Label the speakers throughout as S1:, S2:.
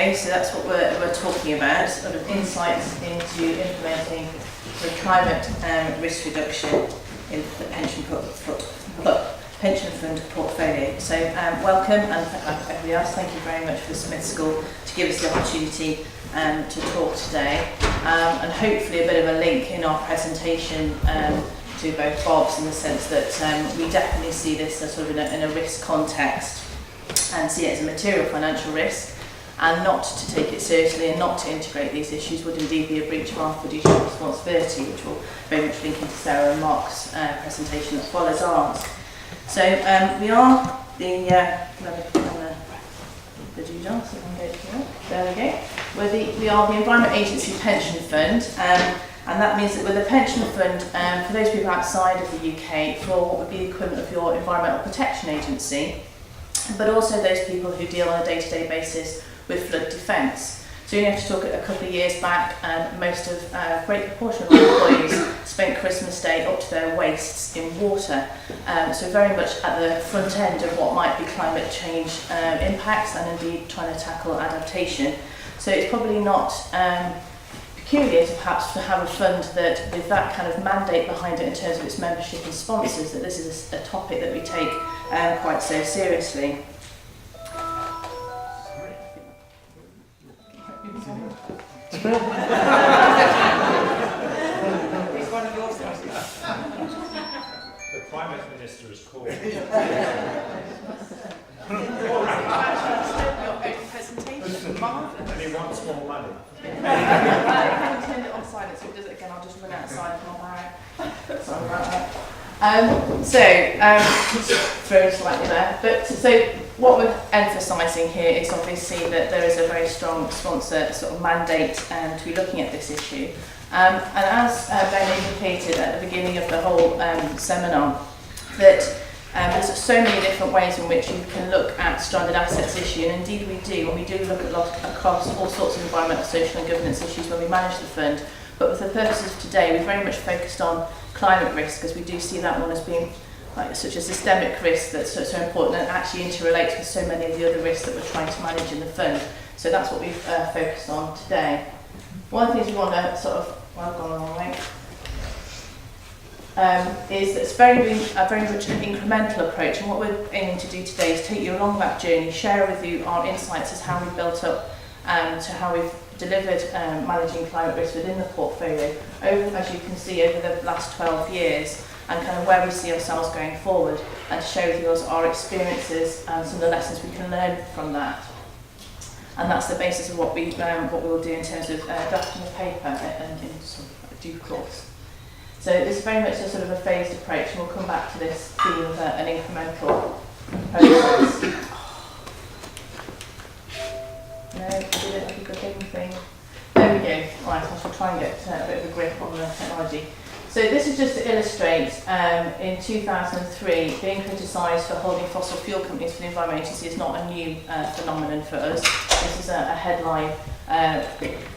S1: Okay, so that's what we're talking about, sort of insights into implementing the climate risk reduction in the pension fund portfolio. So welcome, and like everybody else, thank you very much for the Smith School to give us the opportunity to talk today, and hopefully a bit of a link in our presentation to both Bob's, in the sense that we definitely see this as sort of in a risk context and see it as a material financial risk, and not to take it seriously and not to integrate these issues would indeed be a breach of our fiduciary responsibility, which will very much link into Sarah and Mark's presentation that follows ours. So we are the details, so there we go. We are the Environment Agency Pension Fund, and that means that we're the pension fund for those people outside of the UK for what would be the equivalent of your Environmental Protection Agency, but also those people who deal on a day-to-day basis with flood defence. So you have to talk a couple of years back, most of a great proportion of our employees spent Christmas Day up to their waists in water. So very much at the front end of what might be climate change impacts, and indeed trying to tackle adaptation. So it's probably not peculiar to perhaps to have a fund that, with that kind of mandate behind it in terms of its membership and sponsors, that this is a topic that we take quite so seriously.
S2: The Climate Minister is called. And he wants more money.
S1: I'll turn it on silent, so it does it again. I'll just run outside from my Sorry about that. Throw slightly there. But so what we're emphasising here is obviously that there is a very strong sponsor sort of mandate to be looking at this issue. And as Ben indicated at the beginning of the whole seminar, that there's so many different ways in which you can look at stranded assets issue, and indeed we do, and we do look at across all sorts of environmental, social and governance issues when we manage the fund. But with the purposes of today, we've very much focused on climate risk, because we do see that one as being like such a systemic risk that's so important, and actually interrelates with so many of the other risks that we're trying to manage in the fund. So that's what we've focused on today. One of the things we want to sort of, well, I've gone the wrong way, is that it's very much an incremental approach, and what we're aiming to do today is take you along that journey, share with you our insights as how we've built up to how we've delivered managing climate risk within the portfolio, as you can see, over the last 12 years, and kind of where we see ourselves going forward, and to share with you our experiences and some of the lessons we can learn from that. And that's the basis of what we will do in terms of drafting a paper and in sort of due course. So this is very much a sort of a phased approach, and we'll come back to this theme of an incremental process. No, I did it like a good thing. There we go. Right, I shall try and get a bit of a grip on the technology. So this is just to illustrate, in 2003, being criticised for holding fossil fuel companies for the Environment Agency is not a new phenomenon for us. This is a headline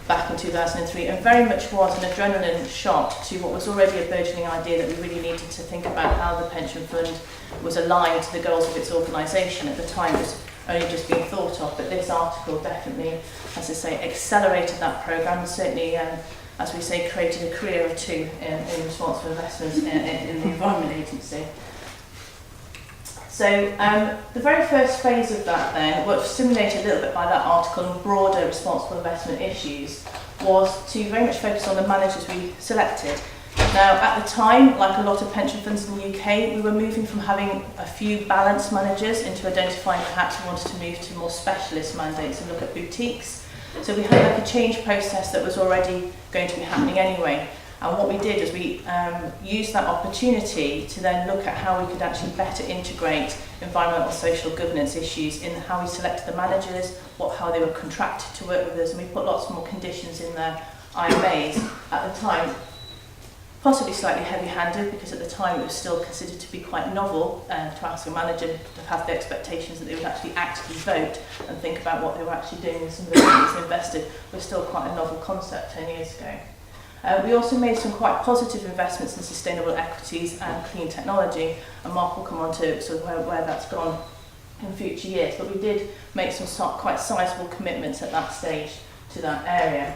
S1: back in 2003, and very much was an adrenaline shot to what was already a burgeoning idea that we really needed to think about how the pension fund was aligned to the goals of its organisation. At the time, it was only just being thought of, but this article definitely, as I say, accelerated that programme, and certainly, as we say, created a career or two in responsible investments in the Environment Agency. So the very first phase of that then, what was stimulated a little bit by that article and broader responsible investment issues, was to very much focus on the managers we selected. Now, at the time, like a lot of pension funds in the UK, we were moving from having a few balanced managers into identifying perhaps we wanted to move to more specialist mandates and look at boutiques. So we had like a change process that was already going to be happening anyway. And what we did is we used that opportunity to then look at how we could actually better integrate environmental, social, governance issues in how we selected the managers, how they were contracted to work with us, and we put lots more conditions in their IMAs. At the time, possibly slightly heavy-handed, because at the time it was still considered to be quite novel to ask a manager to have the expectations that they would actually actively vote and think about what they were actually doing with some of the money they invested. Was still quite a novel concept 10 years ago. We also made some quite positive investments in sustainable equities and clean technology, and Mark will come on to sort of where that's gone in future years, but we did make some quite sizable commitments at that stage to that area.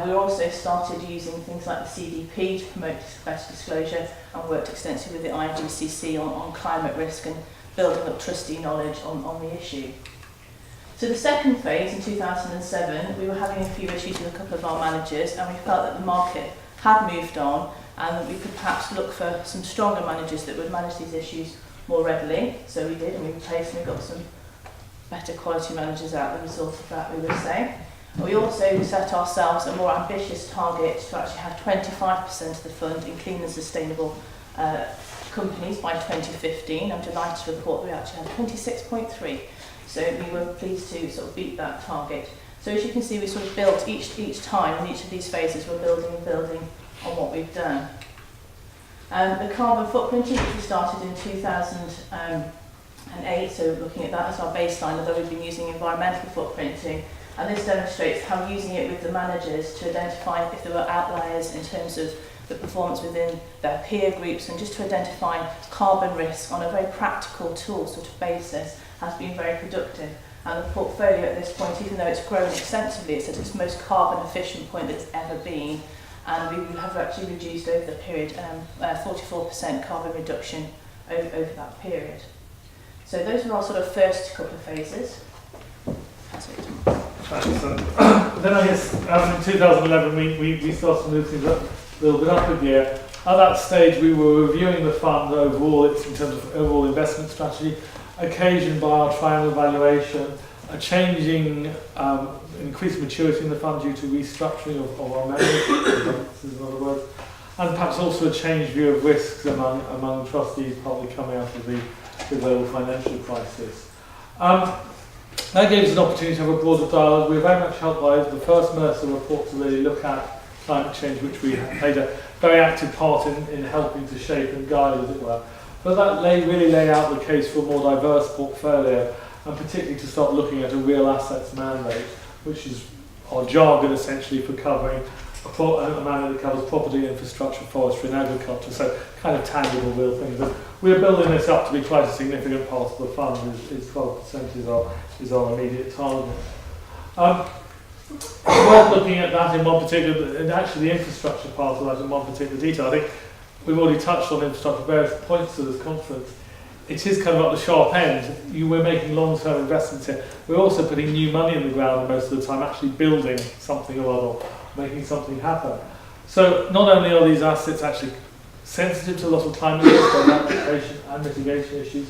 S1: We also started using things like the CDP to promote better disclosure, and worked extensively with the IGCC on climate risk and building up trustee knowledge on the issue. So the second phase in 2007, we were having a few issues with a couple of our managers, and we felt that the market had moved on and that we could perhaps look for some stronger managers that would manage these issues more readily. So we did, and we replaced and we got some better quality managers out as a result of that, we would say. And we also set ourselves a more ambitious target to actually have 25% of the fund in clean and sustainable companies by 2015. I'm delighted to report we actually had 26.3. So we were pleased to sort of beat that target. So as you can see, we sort of built each time in each of these phases, we're building and building on what we've done. The carbon footprinting, which we started in 2008, so looking at that as our baseline, although we've been using environmental footprinting, and this demonstrates how using it with the managers to identify if there were outliers in terms of the performance within their peer groups, and just to identify carbon risk on a very practical tool sort of basis has been very productive. And the portfolio at this point, even though it's grown extensively, it's at its most carbon efficient point that it's ever been. And we have actually reduced over the period 44% carbon reduction over that period. So those are our sort of first couple of phases. That's it.
S3: Thanks. Then I guess in 2011 we started to move things up a little bit up a gear. At that stage we were reviewing the fund overall, in terms of overall investment strategy, occasioned by our triennial valuation, a changing, increased maturity in the fund due to restructuring of our members, in other words, and perhaps also a changed view of risks among trustees, partly coming out of the global financial crisis. That gave us an opportunity to have a broader dialogue. We were very much helped by the first Mercer report to really look at climate change, which we played a very active part in helping to shape and guide, as it were. But that really lay out the case for a more diverse portfolio, and particularly to start looking at a real assets mandate, which is our jargon essentially for covering a mandate that covers property, infrastructure, forestry and agriculture, so kind of tangible real things. And we're building this up to be quite a significant part of the fund, is 12% is our immediate target. Worth looking at that in one particular, and actually the infrastructure part of that in one particular detail. I think we've already touched on infrastructure at various points of this conference. It is kind of at the sharp end. We're making long-term investments here. We're also putting new money in the ground most of the time, actually building something or other, making something happen. So not only are these assets actually sensitive to a lot of climate risk and adaptation and mitigation issues,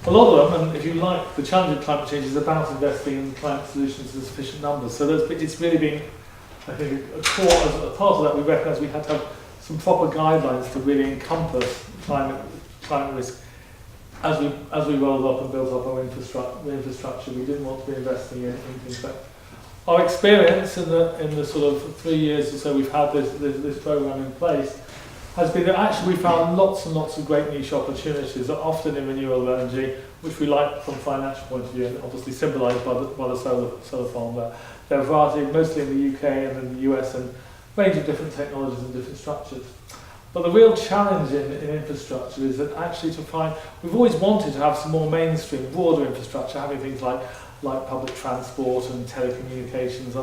S3: a lot of them, and if you like, the challenge of climate change is about investing in climate solutions in sufficient numbers. So it's really been, I think, a core, as a part of that, we recognise we had to have some proper guidelines to really encompass climate risk. As we rolled up and built up our infrastructure, we didn't want to be investing in things like our experience in the sort of 3 years or so we've had this program in place has been that actually we found lots and lots of great niche opportunities, often in renewable energy, which we like from a financial point of view, and obviously symbolised by the solar farm there. There are a variety, mostly in the UK and in the US, and a range of different technologies and different structures. But the real challenge in infrastructure is that actually to find, we've always wanted to have some more mainstream, broader infrastructure, having things like public transport and telecommunications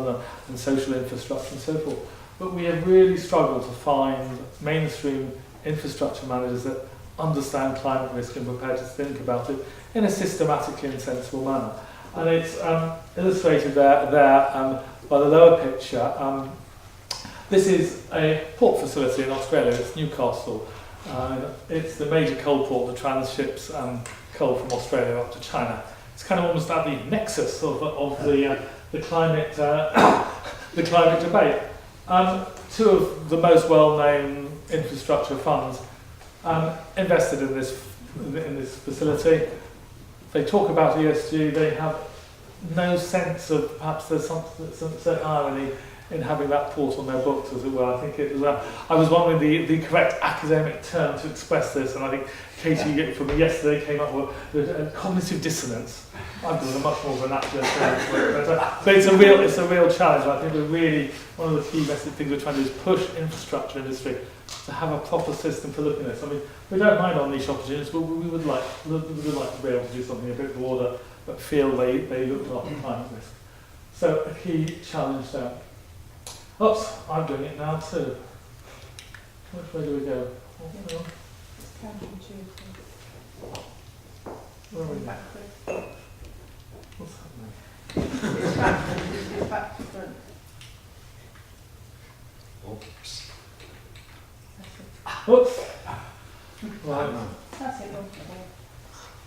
S3: and social infrastructure and so forth. But we have really struggled to find mainstream infrastructure managers that understand climate risk and prepared to think about it in a systematically and sensible manner. And it's illustrated there by the lower picture. This is a port facility in Australia. It's Newcastle. It's the major coal port that tranships coal from Australia up to China. It's kind of almost at the nexus of the climate the climate debate. Two of the most well-known infrastructure funds invested in this facility. They talk about ESG. They have no sense of, perhaps there's some irony in having that port on their books, as it were. I think it was, I was wondering the correct academic term to express this, and I think Katie from yesterday came up with cognitive dissonance. I'm doing a much more vernacular term, but it's a real challenge. I think we're really, one of the key message things we're trying to do is push infrastructure industry to have a proper system for looking at this. I mean, we don't mind on niche opportunities, but we would like to be able to do something a bit broader, but feel they look after climate risk. So a key challenge there. Oops, I'm doing it now too. Which way do we go? Where are we now? What's happening?
S1: It's back to front.
S2: Oops.
S3: Oops. Right.
S1: That's it.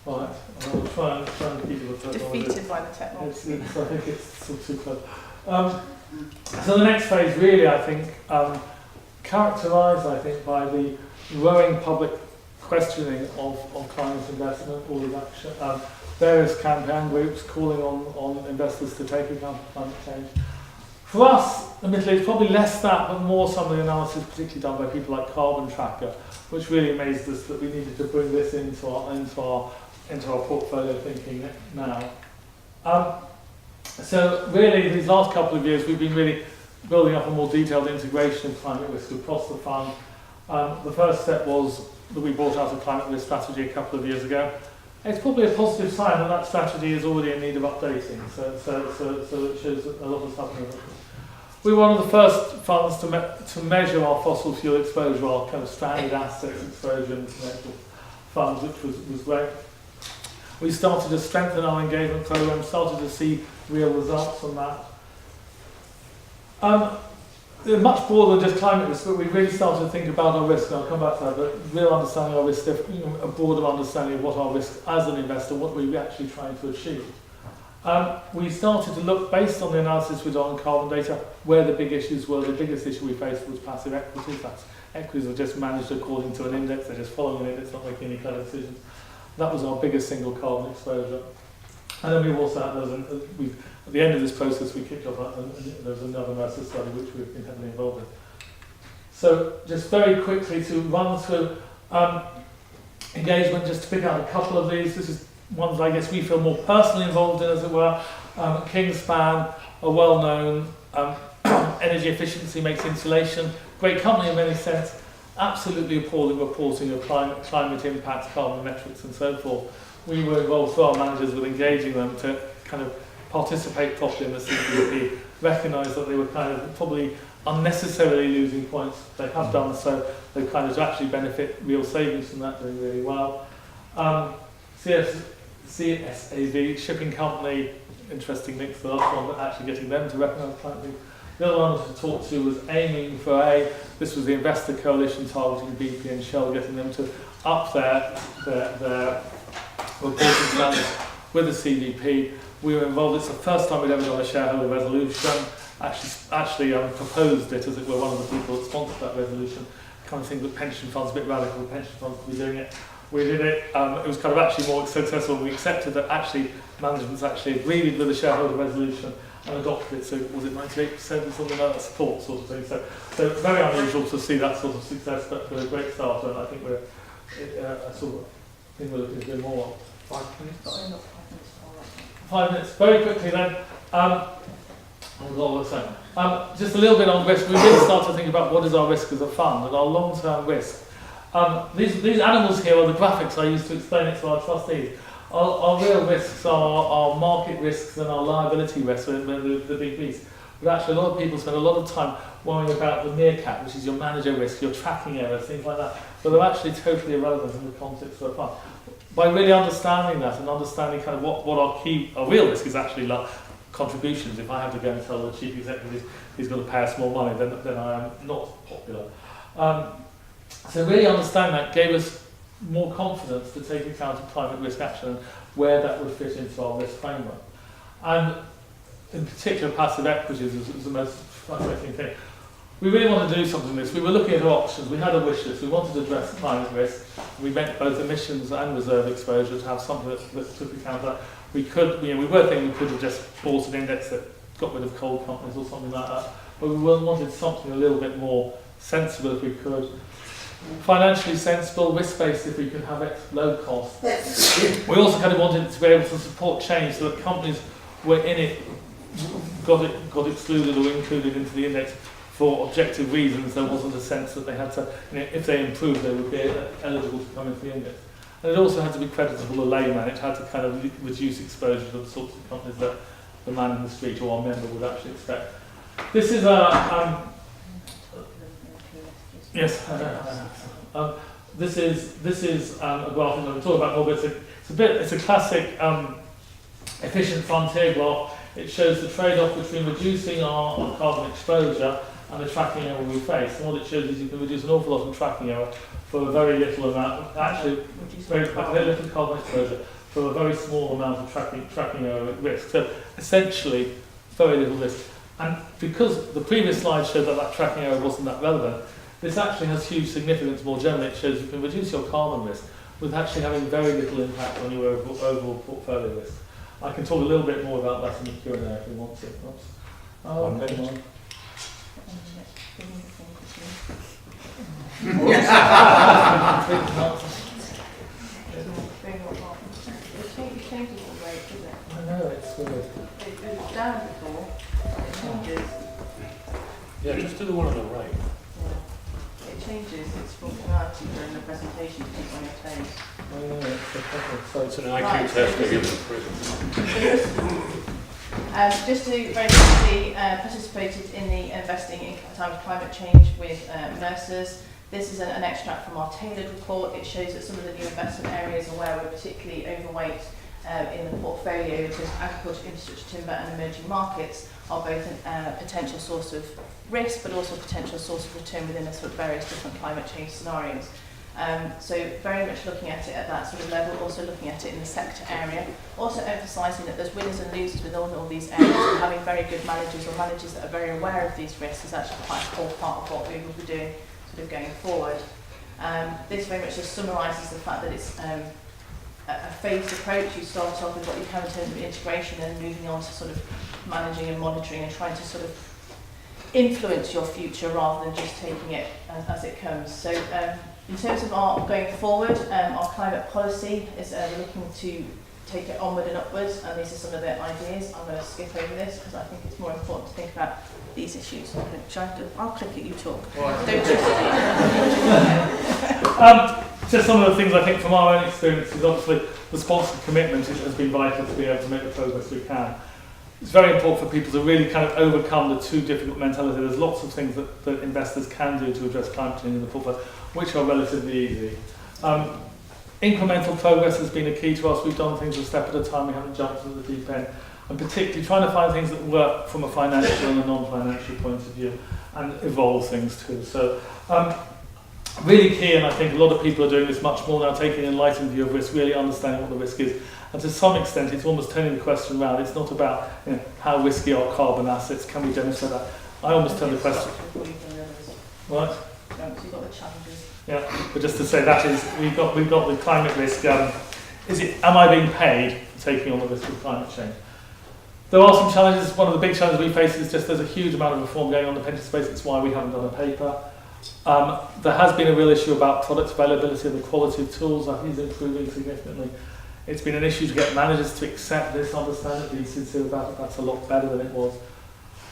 S3: Right. I'll try and keep it with technology.
S1: Defeated by the technology.
S3: I think it's sort of too close. So the next phase really, I think, characterised, I think, by the growing public questioning of climate investment, all of action, various campaign groups calling on investors to take account of climate change. For us, admittedly, it's probably less that, but more some of the analysis, particularly done by people like Carbon Tracker, which really amazed us that we needed to bring this into our portfolio thinking now. So really, these last couple of years, we've been really building up a more detailed integration of climate risk across the fund. The first step was that we brought out a climate risk strategy a couple of years ago. It's probably a positive sign that that strategy is already in need of updating, so it shows a lot of stuff. We were one of the first funds to measure our fossil fuel exposure, our kind of stranded assets exposure in connected funds, which was great. We started to strengthen our engagement program, started to see real results from that. They're much broader than just climate risk, but we really started to think about our risk, and I'll come back to that, but real understanding of our risk, a broader understanding of what our risk as an investor, what we're actually trying to achieve. We started to look, based on the analysis we've done on carbon data, where the big issues were. The biggest issue we faced was passive equities. That's equities are just managed according to an index, they're just following an index, not making any clever decisions. That was our biggest single carbon exposure. And then we've also had at the end of this process, we kicked off, and there's another Mercer study which we've been heavily involved in. So just very quickly to run through engagement, just to pick out a couple of these. This is ones I guess we feel more personally involved in, as it were. Kingspan, a well-known energy efficiency makes insulation, great company in many sense, absolutely appalling reporting of climate impacts, carbon metrics and so forth. We were involved through our managers with engaging them to kind of participate properly in the CPP, recognise that they were kind of probably unnecessarily losing points. They have done so, they kind of actually benefit real savings from that, doing really well. CSAV, shipping company, interesting link for the last one, but actually getting them to recognise climate change. The other one I wanted to talk to was Aiming for A. This was the investor coalition targeting BP and Shell, getting them to up their reporting standards with the CDP. We were involved. It's the first time we'd ever done a shareholder resolution. Actually proposed it, as it were, one of the people that sponsored that resolution. Kind of thing that pension funds, a bit radical, pension funds to be doing it. We did it. It was kind of actually more successful. We accepted that actually management's actually agreed with the shareholder resolution and adopted it. So was it 98% or something like that support sort of thing. So very unusual to see that sort of success, but a great start. And I think we're looking to do more. 5 minutes. 5 minutes. Very quickly then. Just a little bit on risk. We really start to think about what is our risk as a fund and our long-term risk. These animals here are the graphics I used to explain it to our trustees. Our real risks are our market risks and our liability risks, the big beasts. But actually a lot of people spend a lot of time worrying about the meerkat, which is your manager risk, your tracking errors, things like that. But they're actually totally irrelevant in the context of a fund. By really understanding that and understanding kind of what our real risk is actually like contributions. If I have to go and tell the chief executive he's going to pay us more money, then I am not popular. So really understanding that gave us more confidence to take account of climate risk action and where that would fit into our risk framework. And in particular, passive equities is the most fascinating thing. We really want to do something with this. We were looking at our options. We had a wish list. We wanted to address climate risk. We meant both emissions and reserve exposure to have something that took account of that. We were thinking we could have just bought an index that got rid of coal companies or something like that. but we wanted something a little bit more sensible if we could. Financially sensible, risk-based if we could have it low cost. We also kind of wanted to be able to support change so that companies were in it, got excluded or included into the index for objective reasons. There wasn't a sense that they had to, if they improved, they would be eligible to come into the index. And it also had to be creditable to layman. It had to kind of reduce exposure to the sorts of companies that the man in the street or our member would actually expect. This is a yes. This is a graph I'm going to talk about more, but it's a classic efficient frontier graph. It shows the trade-off between reducing our carbon exposure and the tracking error we face. And what it shows is you can reduce an awful lot of tracking error for a very little amount, actually very little carbon exposure for a very small amount of tracking error at risk. So essentially, very little risk. And because the previous slide showed that tracking error wasn't that relevant, this actually has huge significance more generally. It shows you can reduce your carbon risk with actually having very little impact on your overall portfolio risk. I can talk a little bit more about that in the Q&A if you want to. Oops. Oh, come on. I know, it's weird.
S1: It was down before, it changes.
S2: Yeah, just do the one on the right.
S1: It changes its functionality during the presentation to keep on your toes.
S3: Oh, yeah, it's a problem. So
S2: It's an IQ test they give in prison.
S1: Just to very quickly, participated in the Investing in Time of Climate Change with Mercer's. This is an extract from our tailored report. It shows that some of the new investment areas are where we're particularly overweight in the portfolio, which is agriculture, infrastructure, timber and emerging markets, are both a potential source of risk but also a potential source of return within a sort of various different climate change scenarios. So very much looking at it at that sort of level, also looking at it in the sector area, also emphasising that there's winners and losers within all these areas, and having very good managers or managers that are very aware of these risks is actually quite a core part of what we will be doing sort of going forward. This very much just summarises the fact that it's a phased approach. You start off with what you can in terms of integration and moving on to sort of managing and monitoring and trying to sort of influence your future rather than just taking it as it comes. So in terms of our going forward, our climate policy is looking to take it onward and upwards, and these are some of the ideas. I'm going to skip over this because I think it's more important to think about these issues. I'll click it, you talk.
S3: Right.
S1: Don't just
S3: just some of the things I think from our own experience is obviously the sponsored commitment has been vital to be able to make the progress we can. It's very important for people to really kind of overcome the two difficult mentalities. There's lots of things that investors can do to address climate change in the portfolio, which are relatively easy. Incremental progress has been a key to us. We've done things a step at a time. We haven't jumped into the deep end. And particularly trying to find things that work from a financial and a non-financial point of view and evolve things too. So really key, and I think a lot of people are doing this much more now, taking an enlightened view of risk, really understanding what the risk is. And to some extent, it's almost turning the question around. It's not about how risky are carbon assets, can we demonstrate that? I almost turn the question. Right?
S1: So you've got the challenges.
S3: Yeah, but just to say that is, we've got the climate risk. Am I being paid for taking on the risk of climate change? There are some challenges. One of the big challenges we face is just there's a huge amount of reform going on in the pension space. That's why we haven't done a paper. There has been a real issue about product availability and the quality of tools. That is improving significantly. It's been an issue to get managers to accept this, understand it, be sincere about it. That's a lot better than it was.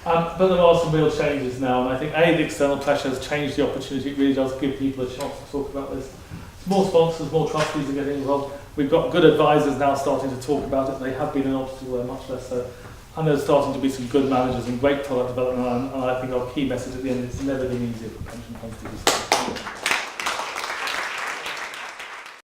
S3: But there are some real changes now, and I think the external pressure has changed the opportunity. It really does give people a chance to talk about this. More sponsors, more trustees are getting involved. We've got good advisors now starting to talk about it. They have been an obstacle there, much less so. And there's starting to be some good managers and great product development, and I think our key message at the end is it's never been easier for pension funds to do so.